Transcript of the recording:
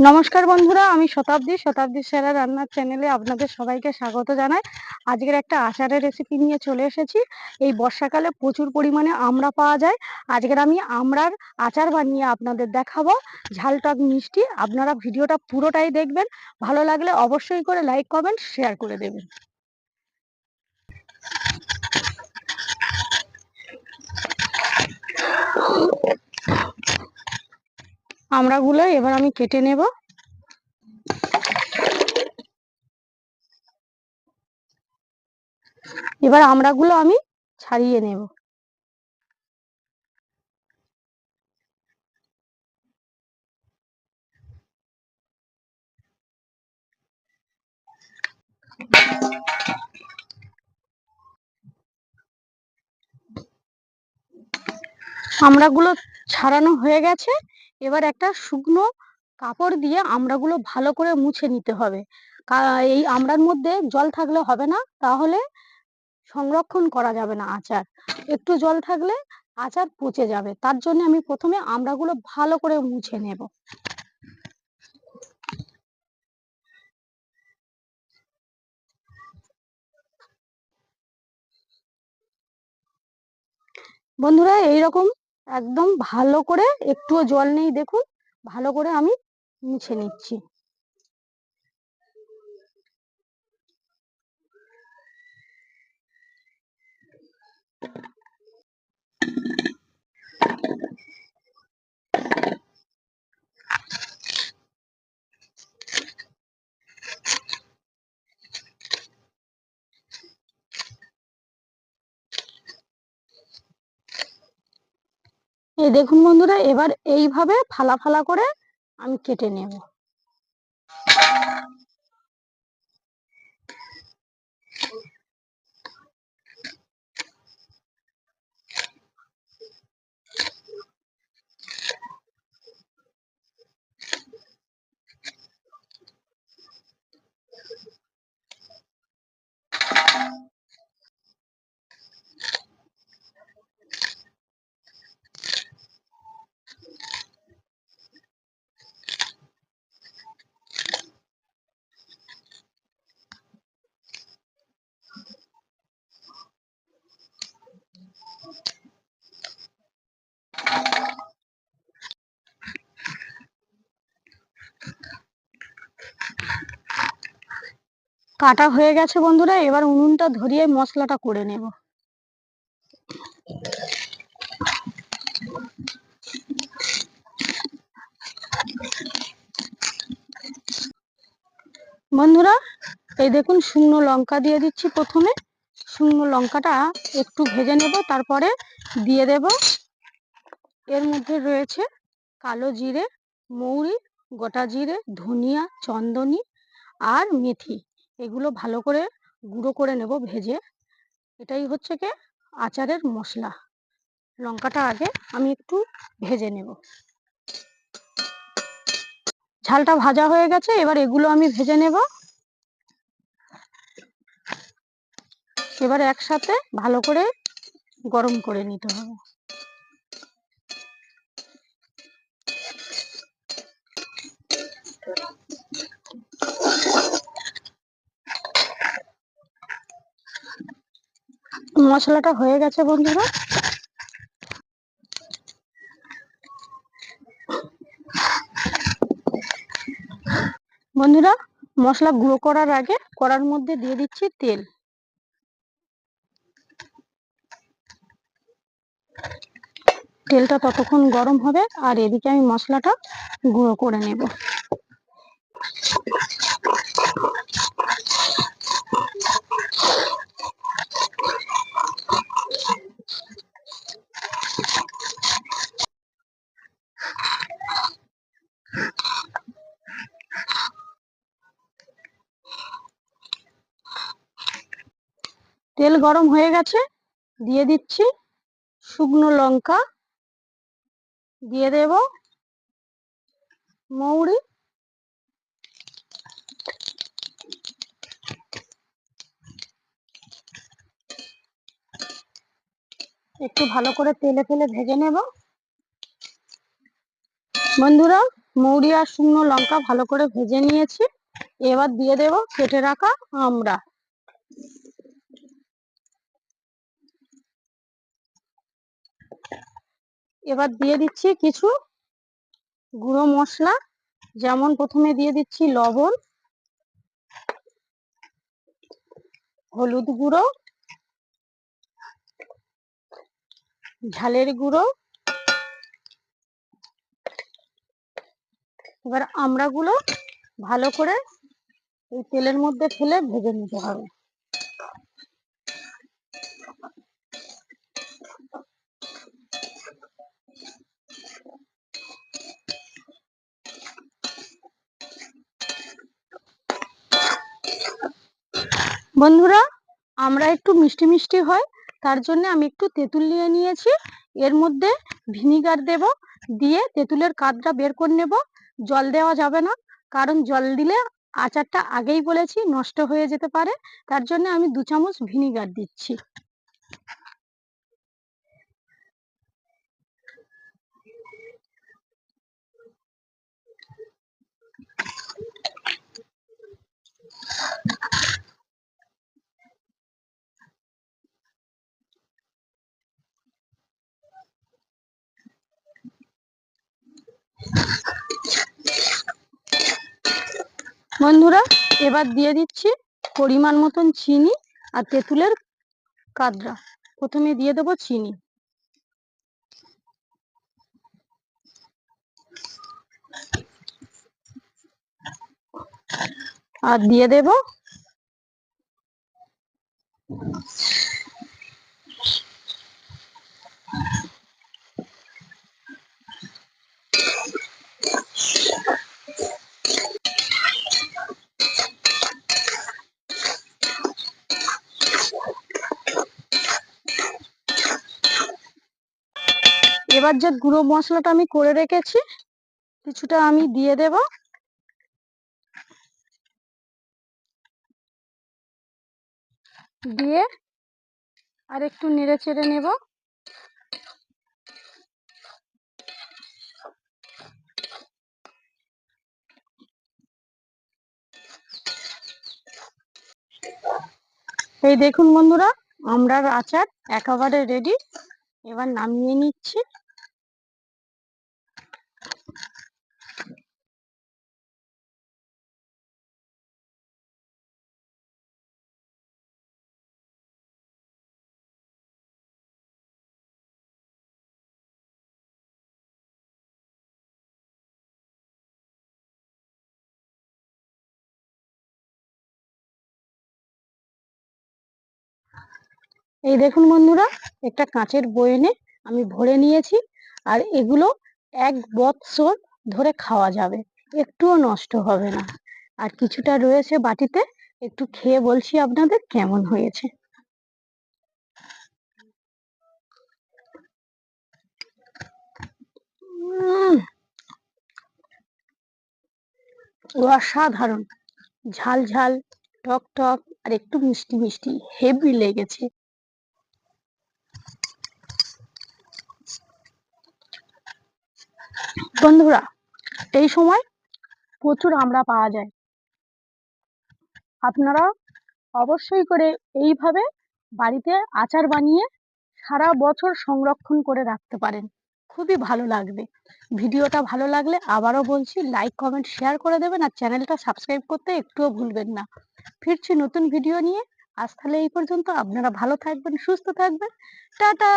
নমস্কার বন্ধুরা, আমি শতাব্দী সেরা রান্নার চ্যানেলে আপনাদের সবাইকে স্বাগত জানাই। আজকের একটা আচারের রেসিপি নিয়ে চলে এসেছি। এই বর্ষাকালে প্রচুর পরিমাণে আমড়া পাওয়া যায়। আজকের আমি আমড়ার আচার বানিয়ে আপনাদের দেখাবো, ঝাল টক মিষ্টি। আপনারা ভিডিওটা পুরোটাই দেখবেন, ভালো লাগলে অবশ্যই করে লাইক কমেন্ট শেয়ার করে দেবেন। আমড়াগুলো এবার আমি কেটে নেব। এবার আমড়াগুলো আমি ছাড়িয়ে নেব। আমড়াগুলো ছাড়ানো হয়ে গেছে। এবার একটা শুকনো কাপড় দিয়ে আমড়াগুলো ভালো করে মুছে নিতে হবে। এই আমড়ার মধ্যে জল থাকলে হবে না, তাহলে সংরক্ষণ করা যাবে না আচার। একটু জল থাকলে আচার পচে যাবে, তার জন্য আমি প্রথমে আমড়াগুলো ভালো করে মুছে নেব। বন্ধুরা, এইরকম একদম ভালো করে, একটুও জল নেই, দেখুন ভালো করে আমি মুছে নিচ্ছি। এই দেখুন বন্ধুরা, এবার এইভাবে ফালা ফালা করে আমি কেটে নেব। কাটা হয়ে গেছে বন্ধুরা, এবার উনুনটা ধরিয়ে মশলাটা করে নেব। বন্ধুরা, এই দেখুন শুকনো লঙ্কা দিয়ে দিচ্ছি। প্রথমে শুকনো লঙ্কাটা একটু ভেজে নেব, তারপরে দিয়ে দেব এর মধ্যে রয়েছে কালো জিরে, মৌরি, গোটা জিরে, ধনিয়া, চন্দনী আর মেথি। এগুলো ভালো করে গুঁড়ো করে নেব ভেজে। এটাই হচ্ছে কি আচারের মশলা। লঙ্কাটা আগে আমি একটু ভেজে নেব। ঝালটা ভাজা হয়ে গেছে, এবার এগুলো আমি ভেজে নেব। এবার একসাথে ভালো করে গরম করে নিতে হবে। মশলাটা হয়ে গেছে বন্ধুরা। বন্ধুরা, মশলা গুঁড়ো করার আগে কড়ার মধ্যে দিয়ে দিচ্ছি তেল। তেলটা ততক্ষণ গরম হবে, আর এদিকে আমি মশলাটা গুঁড়ো করে নেব। তেল গরম হয়ে গেছে, দিয়ে দিচ্ছি শুকনো লঙ্কা, দিয়ে দেব মৌরি, একটু ভালো করে তেলে ফেলে ভেজে নেব। বন্ধুরা, মৌরি আর শুকনো লঙ্কা ভালো করে ভেজে নিয়েছি। এবার দিয়ে দেব কেটে রাখা আমড়া। এবার দিয়ে দিচ্ছি কিছু গুঁড়ো মশলা, যেমন প্রথমে দিয়ে দিচ্ছি লবণ, হলুদ গুঁড়ো, ঝালের গুঁড়ো। এবার আমড়াগুলো ভালো করে এই তেলের মধ্যে ফেলে ভেজে নিতে হবে। বন্ধুরা, আমরা একটু মিষ্টি মিষ্টি হয়, তার জন্য আমি একটু তেঁতুল নিয়ে নিয়েছি। এর মধ্যে ভিনিগার দেব, দিয়ে তেঁতুলের কাঁধটা বের করে নেব। জল দেওয়া যাবে না, কারণ জল দিলে আচারটা আগেই বলেছি নষ্ট হয়ে যেতে পারে। তার জন্য আমি 2 চামচ ভিনিগার দিচ্ছি। বন্ধুরা, এবার দিয়ে দিচ্ছি পরিমাণ মতন চিনি আর তেঁতুলের কাঁদরা। প্রথমে দিয়ে দেবো চিনি, আর দিয়ে দেব এবার যে গুঁড়ো মশলাটা আমি করে রেখেছি কিছুটা আমি দিয়ে দেব। দিয়ে আর একটু নেড়ে চেড়ে নেব। এই দেখুন বন্ধুরা, আমড়ার আচার একেবারে রেডি। এবার নামিয়ে নিচ্ছি। এই দেখুন বন্ধুরা, একটা কাঁচের বয়ামে আমি ভরে নিয়েছি। আর এগুলো 1 বছর ধরে খাওয়া যাবে, একটুও নষ্ট হবে না। আর কিছুটা রয়েছে বাটিতে, একটু খেয়ে বলছি আপনাদের কেমন হয়েছে। অসাধারণ, ঝাল ঝাল, টক টক, আর একটু মিষ্টি মিষ্টি, হেভি লেগেছে। বন্ধুরা, এই সময় প্রচুর আমড়া পাওয়া যায়। আপনারা অবশ্যই করে এইভাবে বাড়িতে আচার বানিয়ে সারা বছর সংরক্ষণ করে রাখতে পারেন, খুবই ভালো লাগবে। ভিডিওটা ভালো লাগলে আবারও বলছি লাইক কমেন্ট শেয়ার করে দেবেন, আর চ্যানেলটা সাবস্ক্রাইব করতে একটুও ভুলবেন না। ফিরছি নতুন ভিডিও নিয়ে। আজ তাহলে এই পর্যন্ত। আপনারা ভালো থাকবেন, সুস্থ থাকবেন। টাটা।